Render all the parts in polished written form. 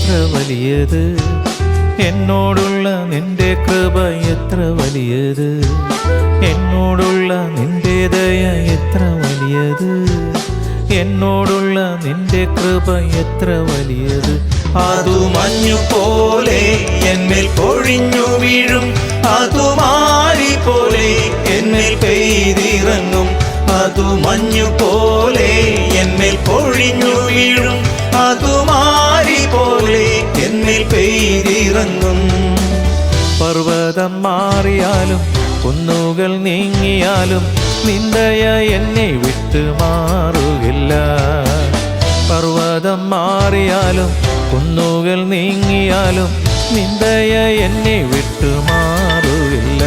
എത്ര വലിയത്, എന്നോടുള്ള നിന്റെ കൃപ എത്ര വലിയത്, എന്നോടുള്ള നിന്റെ ദയ എത്ര വലിയത്, എന്നോടുള്ള നിന്റെ കൃപ എത്ര വലിയത്. അതു മഞ്ഞു പോലെ എന്മേൽ പൊഴിഞ്ഞു വീഴും, അതു മാരി പോലെ എന്മേൽ പെയ്തിറങ്ങും, അതു മഞ്ഞു പോലെ എന്മേൽ പൊഴിഞ്ഞു വീഴും, അതു മാരി പോലെ എന്മേൽ പെയ്തിറങ്ങും. പർവ്വതം മാറിയാലും കുന്നുകൾ നീങ്ങിയാലും നിന്ദയ എന്നെ വിട്ടു മാറുകില്ല. പർവ്വതം മാറിയാലും കുന്നുകൾ നീങ്ങിയാലും നിന്ദയ എന്നെ വിട്ടു മാറുകില്ല.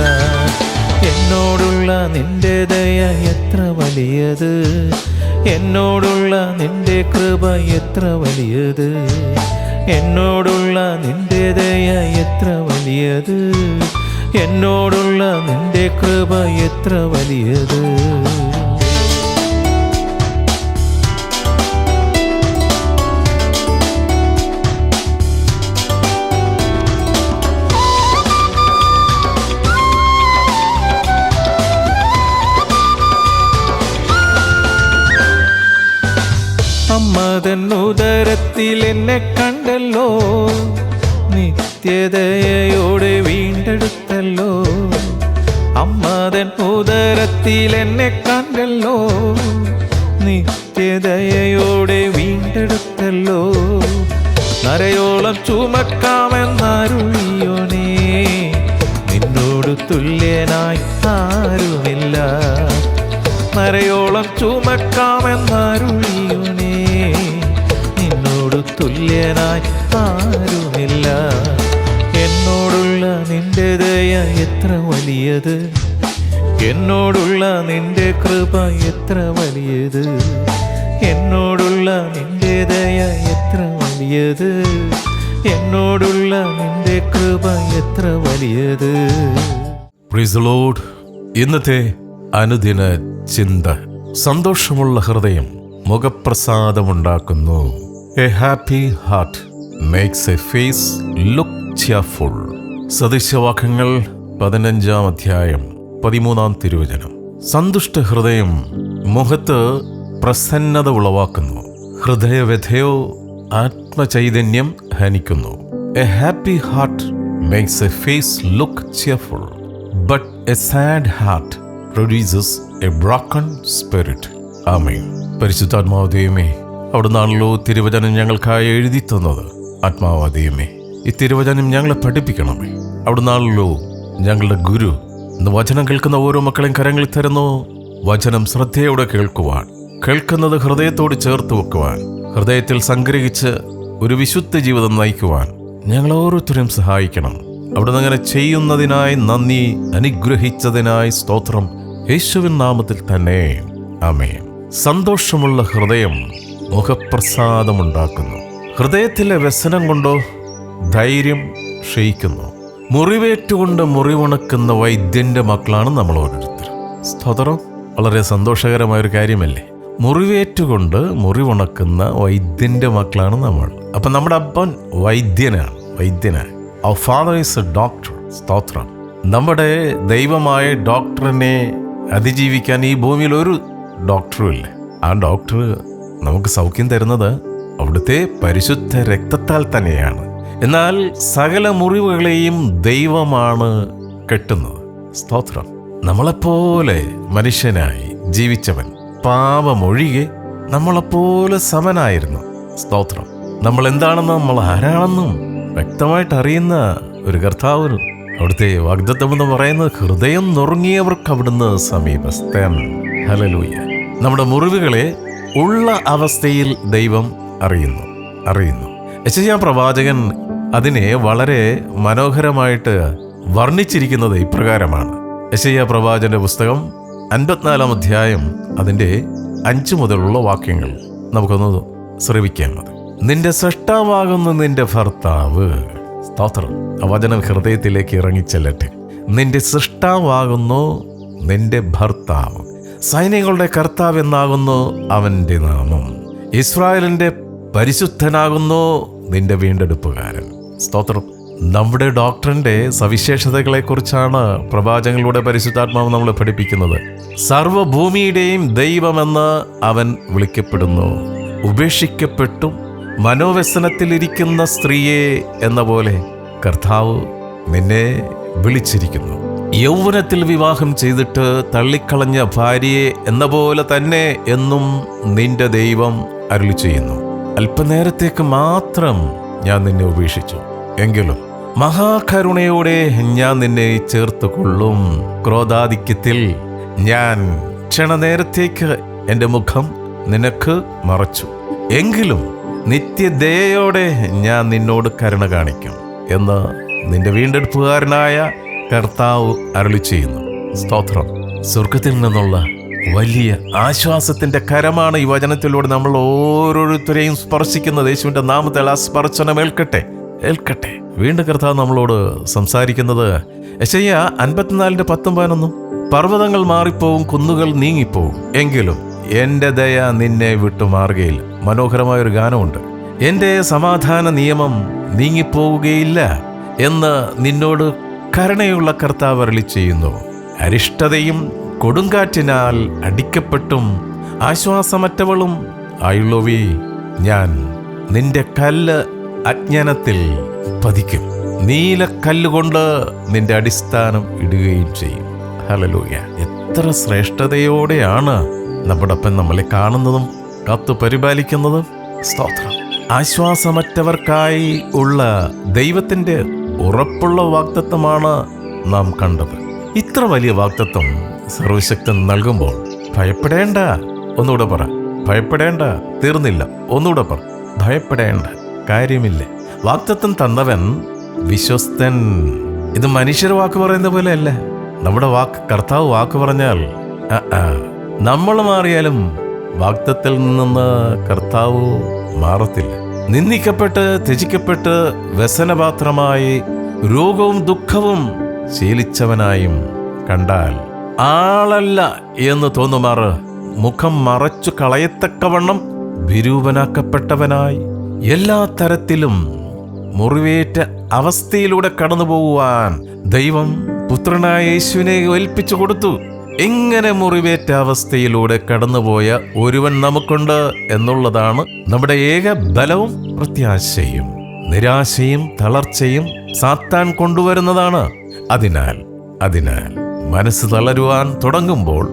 എന്നോടുള്ള നിന്റെ ദയ എത്ര വലിയത്, എന്നോടുള്ള നിന്റെ കൃപ എത്ര വലിയത്, എന്നോടുള്ള നിന്റെ ദയ എത്ര വലിയത്, എന്നോടുള്ള നിന്റെ കൃപ എത്ര വലിയത്. അമ്മതൻ ഉദരത്തിൽ എന്നെ കണ്ടല്ലോ, നിത്യദയോടെ വീണ്ടെടുത്തല്ലോ. അമ്മതൻ ഉദരത്തിൽ എന്നെ കണ്ടല്ലോ, നിത്യദയോടെ വീണ്ടെടുത്തല്ലോ. നരയോളം ചുമക്കാമെന്നരുളിയോനേ, നിന്നോട് തുല്യനായി ആരുമില്ല. നരയോളം ചുമക്കാമെന്നരുളിയോനേ, നിന്നോട് തുല്യനായി ആരുമില്ല. എന്നോടുള്ള നിന്റെ ദയ എത്ര വലിയത്, എന്നോടുള്ള നിന്റെ കൃപ എത്ര വലിയത്, എന്നോടുള്ള നിന്റെ ദയ എത്ര വലിയത്, എന്നോടുള്ള നിന്റെ കൃപ എത്ര വലിയത്. Praise the Lord. ഇന്നത്തെ അനുദിന ചിന്ത: സന്തോഷമുള്ള ഹൃദയം മുഖപ്രസാദമുണ്ടാക്കുന്നു. A happy heart makes a face look cheerful. സദൃശവാക്യങ്ങൾ 15-ാം അധ്യായം 13-ാം തിരുവചനം. സന്തുഷ്ട ഹൃദയം മുഖത്ത് പ്രസന്നത ഉളവാക്കുന്നു, ഹൃദയവ്യഥയോ ആത്മചൈതന്യം ഹനിക്കുന്നു. A happy heart makes a face look cheerful, but a sad heart produces a broken spirit. ആമേൻ. പരിശുദ്ധാത്മാവ് ദൈവമേ, അവിടുന്നാണല്ലോ തിരുവചനം ഞങ്ങൾക്കായി എഴുതി തന്നത്. ആത്മാവ് ദൈവമേ, ഈ തിരുവചനം ഞങ്ങളെ പഠിപ്പിക്കണമേ. അവിടുന്നാണല്ലോ ഞങ്ങളുടെ ഗുരു. ഇന്ന് വചനം കേൾക്കുന്ന ഓരോ മക്കളെയും കരങ്ങളിൽ തരുന്നു. വചനം ശ്രദ്ധയോടെ കേൾക്കുവാൻ, കേൾക്കുന്നത് ഹൃദയത്തോട് ചേർത്ത് വെക്കുവാൻ, ഹൃദയത്തിൽ സംഗ്രഹിച്ച് ഒരു വിശുദ്ധ ജീവിതം നയിക്കുവാൻ ഞങ്ങൾ ഓരോരുത്തരും സഹായിക്കണം. അവിടുന്ന് അങ്ങനെ ചെയ്യുന്നതിനായി നന്ദി, അനുഗ്രഹിച്ചതിനായി സ്തോത്രം. യേശുവിൻ നാമത്തിൽ തന്നെ ആമേൻ. സന്തോഷമുള്ള ഹൃദയം മുഖപ്രസാദമുണ്ടാക്കുന്നു. ഹൃദയത്തിലെ വ്യസനം കൊണ്ടോ ധൈര്യം ക്ഷയിക്കുന്നു. മുറിവേറ്റുകൊണ്ട് മുറിവുണക്കുന്ന വൈദ്യന്റെ മക്കളാണ് നമ്മൾ ഓരോരുത്തരും. സ്തോത്രം. വളരെ സന്തോഷകരമായൊരു കാര്യമല്ലേ? മുറിവേറ്റുകൊണ്ട് മുറിവുണക്കുന്ന വൈദ്യന്റെ മക്കളാണ് നമ്മൾ. അപ്പം നമ്മുടെ അപ്പൻ വൈദ്യനാണ്. Our father is a doctor. സ്തോത്രം. നമ്മുടെ ദൈവമായ ഡോക്ടറിനെ അതിജീവിക്കാൻ ഈ ഭൂമിയിൽ ഒരു ഡോക്ടറും ഇല്ല. ആ ഡോക്ടർ നമുക്ക് സൗഖ്യം തരുന്നത് അവിടുത്തെ പരിശുദ്ധ രക്തത്താൽ തന്നെയാണ്. എന്നാൽ സകല മുറിവുകളെയും ദൈവമാണ് കെട്ടുന്നത്. സ്തോത്രം. നമ്മളെപ്പോലെ മനുഷ്യനായി ജീവിച്ചവൻ, പാപമൊഴികെ നമ്മളെപ്പോലെ സമനായിരുന്നു. സ്തോത്രം. നമ്മൾ എന്താണെന്നും നമ്മൾ ആരാണെന്നും വ്യക്തമായിട്ട് അറിയുന്ന ഒരു കർത്താവ്. അവിടുത്തെ വാഗ്ദത്തം എന്ന് പറയുന്നത് ഹൃദയം നുറുങ്ങിയവർക്ക് അവിടുന്ന് സമീപസ്ഥൻ. ഹല്ലേലൂയ. നമ്മുടെ മുറിവുകളെ ഉള്ള അവസ്ഥയിൽ ദൈവം അറിയുന്നു. യെശയ്യാ പ്രവാചകൻ അതിനെ വളരെ മനോഹരമായിട്ട് വർണ്ണിച്ചിരിക്കുന്നത് ഇപ്രകാരമാണ്. യെശയ്യാ പ്രവാചകന്റെ പുസ്തകം 54-ാം അധ്യായം അതിൻ്റെ 5 മുതലുള്ള വാക്യങ്ങൾ നമുക്കൊന്ന് ശ്രവിക്കാൻ മതി. നിന്റെ സൃഷ്ടാവാകുന്ന നിന്റെ ഭർത്താവ്. സ്തോത്രം. ആ വചനം ഹൃദയത്തിലേക്ക് ഇറങ്ങിച്ചെല്ലട്ടെ. നിന്റെ സൃഷ്ടാവാകുന്നു നിന്റെ ഭർത്താവ്, സൈന്യങ്ങളുടെ കർത്താവ് എന്നാകുന്നു അവന്റെ നാമം. ഇസ്രായേലിന്റെ പരിശുദ്ധനാകുന്നു നിന്റെ വീണ്ടെടുപ്പുകാരൻ. സ്തോത്രം. നമ്മുടെ ഡോക്ടറിന്റെ സവിശേഷതകളെക്കുറിച്ചാണ് പ്രവാചകങ്ങളിലൂടെ പരിശുദ്ധാത്മാവ് നമ്മളെ പഠിപ്പിക്കുന്നത്. സർവ്വഭൂമിയുടെയും ദൈവമെന്ന് അവൻ വിളിക്കപ്പെടുന്നു. ഉപേക്ഷിക്കപ്പെട്ടും മനോവ്യസനത്തിലിരിക്കുന്ന സ്ത്രീയെ എന്ന പോലെ കർത്താവ് നിന്നെ വിളിച്ചിരിക്കുന്നു. യൗവനത്തിൽ വിവാഹം ചെയ്തിട്ട് തള്ളിക്കളഞ്ഞ ഭാര്യയെ എന്ന പോലെ തന്നെ എന്നും നിന്റെ ദൈവം അരുളി ചെയ്യുന്നു. അല്പനേരത്തേക്ക് മാത്രം ഞാൻ നിന്നെ ഉപേക്ഷിച്ചു, എങ്കിലും മഹാകരുണയോടെ ഞാൻ നിന്നെ ചേർത്തുകൊള്ളും. ക്രോധാധിക്യത്തിൽ ഞാൻ ക്ഷണനേരത്തേക്ക് എൻ്റെ മുഖം നിനക്ക് മറച്ചു, എങ്കിലും നിത്യദയോടെ ഞാൻ നിന്നോട് കരുണ കാണിക്കും എന്ന് നിന്റെ വീണ്ടെടുപ്പുകാരനായ കർത്താവ് അരുളി ചെയ്യുന്നു. സ്തോത്രം. സ്വർഗത്തിൽ നിന്നുള്ള വലിയ ആശ്വാസത്തിന്റെ കരമാണ് ഈ വചനത്തിലൂടെ നമ്മൾ ഓരോരുത്തരെയും സ്പർശിക്കുന്നത്. യേശുവിന്റെ നാമത്തിൽ ആ സ്പർശനം ഏൽക്കട്ടെ. വീണ്ടും കർത്താവ് നമ്മളോട് സംസാരിക്കുന്നത് യെശയ്യാ 54:10-11. പർവ്വതങ്ങൾ മാറിപ്പോവും, കുന്നുകൾ നീങ്ങിപ്പോവും, എങ്കിലും എൻ്റെ ദയ നിന്നെ വിട്ടുമാറുകയില്ല. മനോഹരമായൊരു ഗാനമുണ്ട്. എൻ്റെ സമാധാന നിയമം നീങ്ങിപ്പോവുകയില്ല എന്ന് നിന്നോട് കരുണയുള്ള കർത്താവ് അരുളി ചെയ്യുന്നു. അരിഷ്ടതയും കൊടുങ്കാറ്റിനാൽ അടിക്കപ്പെട്ടും ആശ്വാസമറ്റവളും ആയുള്ളവേ, ഞാൻ നിന്റെ കല്ല് അജ്ഞാനത്തിൽ പതിക്കും, നീലക്കല്ലുകൊണ്ട് നിന്റെ അടിസ്ഥാനം ഇടുകയും ചെയ്യും. ഹല്ലേലൂയ. എത്ര ശ്രേഷ്ഠതയോടെയാണ് നമ്മുടെ ഒപ്പം നമ്മളെ കാണുന്നതും കാത്തു പരിപാലിക്കുന്നതും. സ്തോത്രം. ആശ്വാസമറ്റവർക്കായി ഉള്ള ദൈവത്തിൻ്റെ ഉറപ്പുള്ള വാഗ്ദത്തമാണ് നാം കണ്ടത്. ഇത്ര വലിയ വാഗ്ദത്തം സർവശക്തൻ നൽകുമ്പോൾ ഭയപ്പെടേണ്ട. ഒന്നുകൂടെ പറ, ഭയപ്പെടേണ്ട. തീർന്നില്ല, ഒന്നുകൂടെ പറ, ഭയപ്പെടേണ്ട കാര്യമില്ല. വാഗ്ദത്തം തന്നവൻ വിശ്വസ്തൻ. ഇത് മനുഷ്യർ വാക്ക് പറയുന്ന പോലെ അല്ല. നമ്മുടെ കർത്താവ് വാക്ക് പറഞ്ഞാൽ നമ്മൾ മാറിയാലും വാഗ്ദത്തിൽ നിന്ന് കർത്താവ് മാറത്തില്ല. നിന്ദിക്കപ്പെട്ട് ത്യജിക്കപ്പെട്ട് വ്യസനപാത്രമായി രോഗവും ദുഃഖവും ശീലിച്ചവനായും കണ്ടാൽ ആളല്ല എന്ന് തോന്നുമാറ് മുഖം മറച്ചു കളയത്തക്കവണ്ണം വിരൂപനാക്കപ്പെട്ടവനായി എല്ലാ തരത്തിലും മുറിവേറ്റ അവസ്ഥയിലൂടെ കടന്നു പോകുവാൻ ദൈവം പുത്രനായ യേശുവിനെ ഏൽപ്പിച്ചു കൊടുത്തു. ഇങ്ങനെ മുറിവേറ്റ അവസ്ഥയിലൂടെ കടന്നുപോയ ഒരുവൻ നമുക്കുണ്ട് എന്നുള്ളതാണ് നമ്മുടെ ഏക ബലവും പ്രത്യാശയും. നിരാശയും തളർച്ചയും സാത്താൻ കൊണ്ടുവരുന്നതാണ്. അതിനാൽ മനസ്സ് തളരുവാൻ തുടങ്ങുമ്പോൾ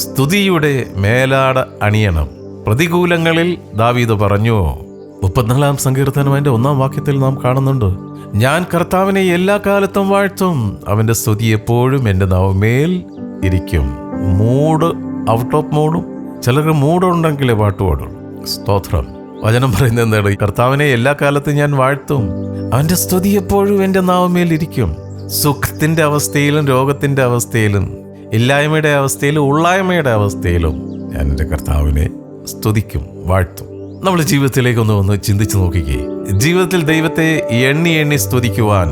സ്തുതിയുടെ മേലാട അണിയണം. പ്രതികൂലങ്ങളിൽ ദാവീദ് പറഞ്ഞു, 34-ാം സങ്കീർത്തനം 1-ാം വാക്യത്തിൽ നാം കാണുന്നുണ്ട്, ഞാൻ കർത്താവിനെ എല്ലാ കാലത്തും വാഴ്ത്തും, അവന്റെ സ്തുതി എപ്പോഴും എൻ്റെ നാവുമേൽ ഇരിക്കും. മൂഡ് ഔട്ട് ഓഫ് മൂഡും ചിലർക്ക് മൂടുണ്ടെങ്കിലേ പാട്ടുപാടും. സ്തോത്രം. വചനം പറയുന്നത് എന്താണ്? കർത്താവിനെ എല്ലാ കാലത്തും ഞാൻ വാഴ്ത്തും, അവന്റെ സ്തുതി എപ്പോഴും എൻ്റെ നാവുമേൽ ഇരിക്കും. സുഖത്തിന്റെ അവസ്ഥയിലും രോഗത്തിന്റെ അവസ്ഥയിലും ഇല്ലായ്മയുടെ അവസ്ഥയിലും ഉള്ളായ്മയുടെ അവസ്ഥയിലും ഞാൻ എൻ്റെ കർത്താവിനെ സ്തുതിക്കും, വാഴ്ത്തും. നമ്മൾ ജീവിതത്തിലേക്കൊന്ന് ചിന്തിച്ചു നോക്കിക്കേ. ജീവിതത്തിൽ ദൈവത്തെ എണ്ണി സ്തുതിക്കുവാൻ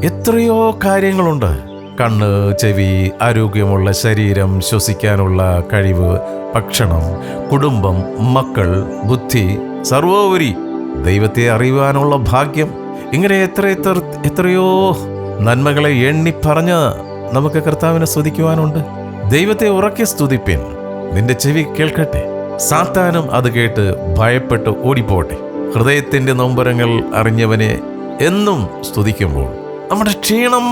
എത്രയോ കാര്യങ്ങളുണ്ട്. കണ്ണ്, ചെവി, ആരോഗ്യമുള്ള ശരീരം, ശ്വസിക്കാനുള്ള കഴിവ്, ഭക്ഷണം, കുടുംബം, മക്കൾ, ബുദ്ധി, സർവോപരി ദൈവത്തെ അറിയുവാനുള്ള ഭാഗ്യം. ഇങ്ങനെ എത്രയോ നന്മകളെ എണ്ണി പറഞ്ഞ് നമുക്ക് കർത്താവിനെ സ്തുതിക്കുവാനുണ്ട്. ദൈവത്തെ ഉറക്കെ സ്തുതിപ്പിൻ, നിന്റെ ചെവി കേൾക്കട്ടെ. സാത്താനും അത് കേട്ട് ഭയപ്പെട്ട് ഓടിപ്പോട്ടെ. ഹൃദയത്തിന്റെ നൊമ്പരങ്ങൾ അറിഞ്ഞവനെ എന്നും സ്തുതിക്കുമ്പോൾ നമ്മുടെ ക്ഷീണം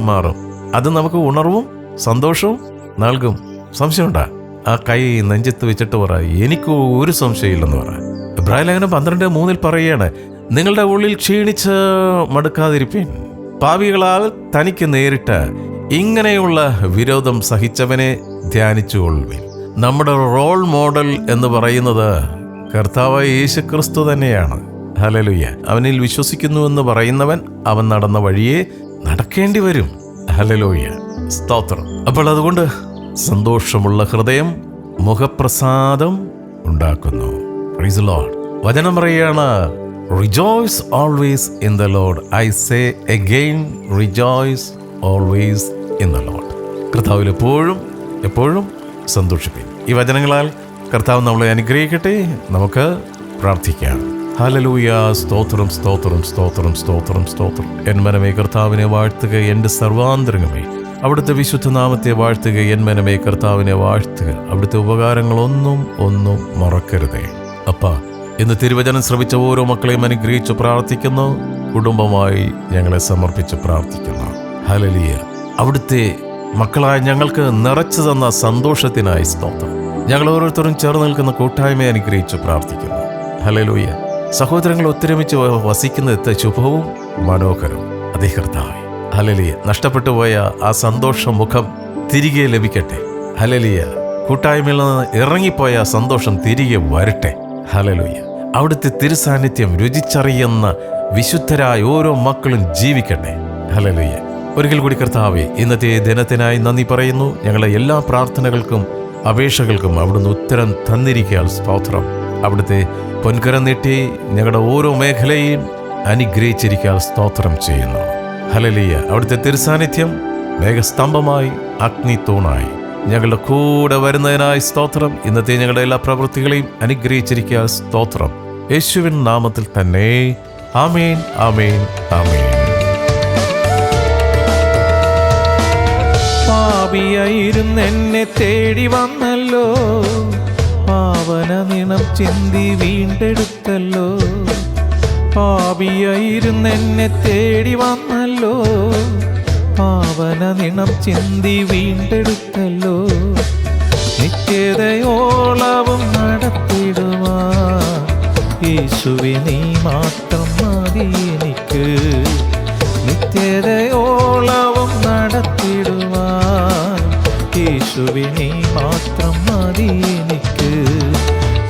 മാറും. അത് നമുക്ക് ഉണർവും സന്തോഷവും നൽകും. സംശയമുണ്ടാ? ആ കൈ നെഞ്ചത്ത് വെച്ചിട്ട് പറ, എനിക്ക് ഒരു സംശയമില്ലെന്ന് പറ. എബ്രായലേഖനം 12:3 പറയുകയാണ്, നിങ്ങളുടെ ഉള്ളിൽ ക്ഷീണിച്ച് മടുക്കാതിരിപ്പീൻ, പാപികളാൽ തനിക്ക് നേരിട്ട് ഇങ്ങനെയുള്ള വിരോധം സഹിച്ചവനെ ധ്യാനിച്ചുകൊള്ളുവിൻ. നമ്മുടെ റോൾ മോഡൽ എന്ന് പറയുന്നത് കർത്താവായ യേശുക്രിസ്തു തന്നെയാണ്. ഹല്ലേലൂയ. അവനിൽ വിശ്വസിക്കുന്നു എന്ന് പറയുന്നവൻ അവൻ നടന്ന വഴിയെ നടക്കേണ്ടി വരും. ഹല്ലേലൂയ. സ്തോത്രം. അപ്പോൾ അതുകൊണ്ട് സന്തോഷമുള്ള ഹൃദയം മുഖപ്രസാദം ഉണ്ടാക്കുന്നു. Price the Lord. വചനം പറയുകയാണ്, rejoice always in the Lord. I say again, rejoice always in the Lord. കർത്താവിൽ എപ്പോഴും സന്തോഷിപ്പിൻ. ഈ വചനങ്ങളാൽ കർത്താവ് നമ്മളെ അനുഗ്രഹിക്കട്ടെ. നമുക്ക് പ്രാർത്ഥിക്കാം. ഹല്ലേലൂയ. സ്തോത്രം, സ്തോത്രം, സ്തോത്രം, സ്തോത്രം, സ്തോത്രം. എൻ മനമേ കർത്താവിനെ വാഴ്ത്തുക, എൻ്റെ സർവാന്തരംഗമേ അവിടുത്തെ വിശുദ്ധ നാമത്തെ വാഴ്ത്തുക. എൻ മനമേ കർത്താവിനെ വാഴ്ത്തുക, അവിടുത്തെ ഉപകാരങ്ങളൊന്നും മറക്കരുതേ. അപ്പാ, ഇന്ന് തിരുവചനം ശ്രവിച്ച ഓരോ മക്കളെയും അനുഗ്രഹിച്ച് പ്രാർത്ഥിക്കുന്നു. കുടുംബമായി ഞങ്ങളെ സമർപ്പിച്ച് പ്രാർത്ഥിക്കുന്നു. ഹല്ലേലൂയ. അവിടുത്തെ മക്കളായ ഞങ്ങൾക്ക് നിറച്ചു തന്ന സന്തോഷത്തിനായി സ്തോത്രം. ഞങ്ങൾ ഓരോരുത്തരും ചേർന്ന് നിൽക്കുന്ന കൂട്ടായ്മയെ അനുഗ്രഹിച്ച് പ്രാർത്ഥിക്കുന്നു. ഹല്ലേലൂയ. സഹോദരങ്ങൾ ഒത്തൊരുമിച്ച് വസിക്കുന്നത് ശുഭവും മനോഹരവും. അതേ കർത്താവേ, ഹല്ലേലൂയ. നഷ്ടപ്പെട്ടു പോയ ആ സന്തോഷ മുഖം തിരികെ ലഭിക്കട്ടെ. ഹല്ലേലൂയ. കൂട്ടായ്മയിൽ നിന്ന് ഇറങ്ങിപ്പോയ സന്തോഷം തിരികെ വരട്ടെ. ഹല്ലേലൂയ. അവിടുത്തെ തിരുസാന്നിധ്യം രുചിച്ചറിയുന്ന വിശുദ്ധരായ ഓരോ മക്കളും ജീവിക്കട്ടെ. ഹല്ലേലൂയ. ഒരിക്കൽ കൂടി കർത്താവേ, ഇന്നത്തെ ദിനത്തിനായി നന്ദി പറയുന്നു. ഞങ്ങളെ എല്ലാ പ്രാർത്ഥനകൾക്കും അപേക്ഷകൾക്കും അവിടുന്ന് ഉത്തരം തന്നിരിക്കാൻ സ്തോത്രം. അവിടുത്തെ പൊൻകരം നീട്ടി ഞങ്ങളുടെ ഓരോ മേഖലയും അനുഗ്രഹിച്ചിരിക്കാൻ സ്തോത്രം ചെയ്യുന്നു. ഹല്ലേലൂയ. അവിടുത്തെ തിരുസാന്നിധ്യം മേഘസ്തംഭമായി അഗ്നിത്തൂണായി ഞങ്ങളുടെ കൂടെ വരുന്നതിനായി സ്തോത്രം. ഇന്നത്തെ ഞങ്ങളുടെ എല്ലാ പ്രവൃത്തികളെയും അനുഗ്രഹിച്ചിരിക്കാൻ സ്തോത്രം. യേശുവിൻ നാമത്തിൽ തന്നെ. ആമേൻ, ആമേൻ, ആമേൻ. പാപിയായിരുന്നെന്നെ തേടി വന്നല്ലോ, പാവന നിണം ചിന്തി വീണ്ടെടുത്തല്ലോ. പാപിയായിരുന്നെന്നെ തേടി വന്നല്ലോ, പാവന നിണം ചിന്തി വീണ്ടെടുത്തല്ലോ. നിത്യതയോളവും നടത്തിടുവാൻ യേശുവേ നീ മാത്രം മതി എനിക്ക്. നിത്യതയോളവും നടത്തിടുവാൻ യേശുവേ നീ മാത്രം മതി എനിക്ക്.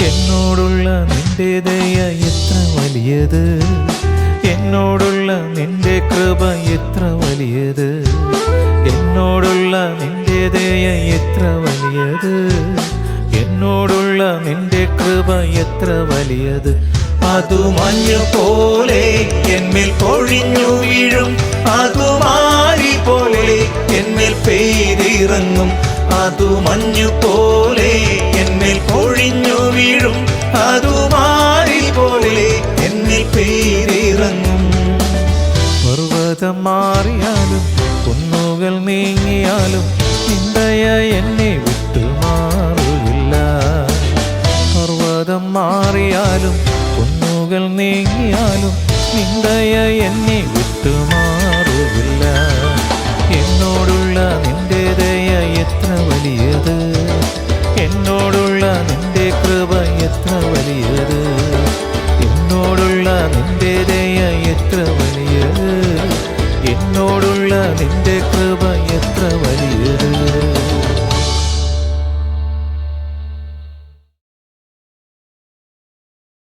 എന്നോടുള്ള നിന്റെ ദയ എത്ര വലിയത്, എന്നോടുള്ള നിന്റെ കൃപ എത്ര വലിയത്, എന്നോടുള്ള നിന്റെ ദയ എത്ര വലിയത്, എന്നോടുള്ള നിന്റെ കൃപ എത്ര വലിയത്. അതു മഞ്ഞു പോലെ എന്മേൽ പൊഴിഞ്ഞു വീഴും, അതു മാരി പോലെ എന്മേൽ പെയ്തിറങ്ങും. അതു മഞ്ഞു പോലെ എന്മേൽ പൊഴിഞ്ഞു വീഴും, അതു മാരി പോലെ എന്മേൽ പെയ്തിറങ്ങും. പർവ്വതം മാറിയാലും കുന്നുകൾ നീങ്ങിയാലും നിന്ദയ എന്നെ വിട്ടുമാറില്ല. പർവ്വതം മാറിയാലും കുന്നുകൾ നീങ്ങിയാലും നിന്ദയ എന്നെ വിട്ടുമാറില്ല. എന്നോടുള്ള നിന്റെ ദയ എത്ര വലിയത്, എന്നോടുള്ള നിന്റെ കൃപ എത്ര വലിയത്, എന്നോടുള്ള നിന്റെ ദയ എത്ര വലിയത്, എന്നോടുള്ള നിന്റെ കൃപ എത്ര വലിയത്.